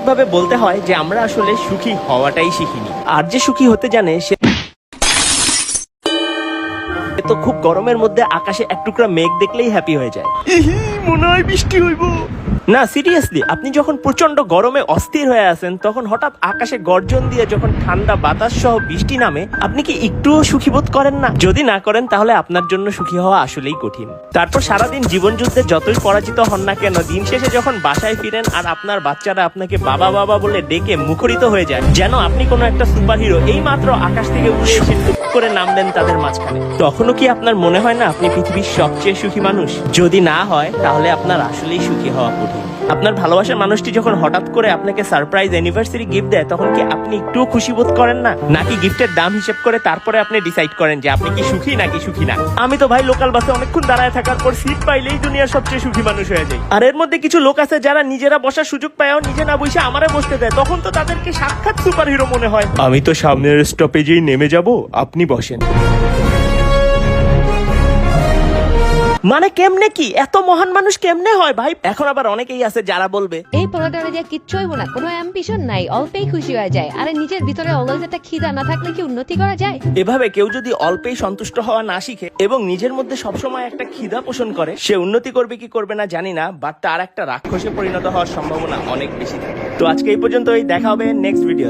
সঠিকভাবে বলতে হয় যে আমরা আসলে সুখী হওয়াটাই শিখিনি, আর যে সুখী হতে জানে সে তো খুব গরমের মধ্যে আকাশে এক টুকরা মেঘ দেখলেই হ্যাপি হয়ে যায়। মনে হয় বৃষ্টি হইব। না সিরিয়াসলি, আপনি যখন প্রচন্ড গরমে অস্থির হয়ে আছেন তখন হঠাৎ আকাশে গর্জন দিয়ে যখন ঠান্ডা বাতাস সহ বৃষ্টি নামে, আপনি কি একটুও সুখী বোধ করেন না? যদি না করেন তাহলে আপনার জন্য সুখী হওয়া আসলেই কঠিন। তারপর সারাদিন জীবন যুদ্ধে যতই পরাজিত হন না কেন, দিন শেষে যখন বাসায় ফিরেন আর আপনার বাচ্চারা আপনাকে বাবা বাবা বলে ডেকে মুখরিত হয়ে যায় যেন আপনি কোনো একটা সুপার হিরো এই মাত্র আকাশ থেকে উড়ে এসে টুক করে নামলেন তাদের মাঝখানে, তখনও কি আপনার মনে হয় না আপনি পৃথিবীর সবচেয়ে সুখী মানুষ? যদি না হয় তাহলে আপনার আসলেই সুখী হওয়া কঠিন। আপনার ভালোবাসার মানুষটি যখন হঠাৎ করে আপনাকে সারপ্রাইজ অ্যানিভার্সারি গিফট দেয় তখন কি আপনি একটুও খুশি বোধ করেন না? নাকি গিফটের দাম হিসেব করে তারপরে আপনি ডিসাইড করেন যে আপনি কি সুখী নাকি সুখী না? আমি তো ভাই লোকাল বাসে অনেকক্ষণ দাঁড়ায় থাকার পর সিট পাইলেই দুনিয়ার সবচেয়ে সুখী মানুষ হয়ে যায়। আর এর মধ্যে কিছু লোক আছে যারা নিজেরা বসার সুযোগ পায়ও নিজে না বসে আমারে বসতে দেয়, তখন তো তাদেরকে সাক্ষাৎ সুপার হিরো মনে হয়। আমি তো সামনের স্টপেজেই নেমে যাব, আপনি বসেন। মানে কেমনে কি এত মহান মানুষ কেমনে হয় ভাই? এখন আবার অনেকেই আছে যারা বলবে এই পড়াটা যে কিচ্ছু হইব না, কোনো অ্যাম্বিশন নাই, অল্পেই খুশি হয়ে যায়। আরে নিজের ভিতরে অলওয়েজ একটা খিদা না থাকলে কি উন্নতি করা যায়? এভাবে কেউ যদি অল্পেই সন্তুষ্ট হওয়া না শিখে এবং নিজের মধ্যে সবসময় একটা খিদা পোষণ করে, সে উন্নতি করবে কি করবে না জানি না, বাট তার একটা রাক্ষসে পরিণত হওয়ার সম্ভাবনা অনেক বেশি থাকে। তো আজকে এই পর্যন্তই, দেখা হবে নেক্সট ভিডিও।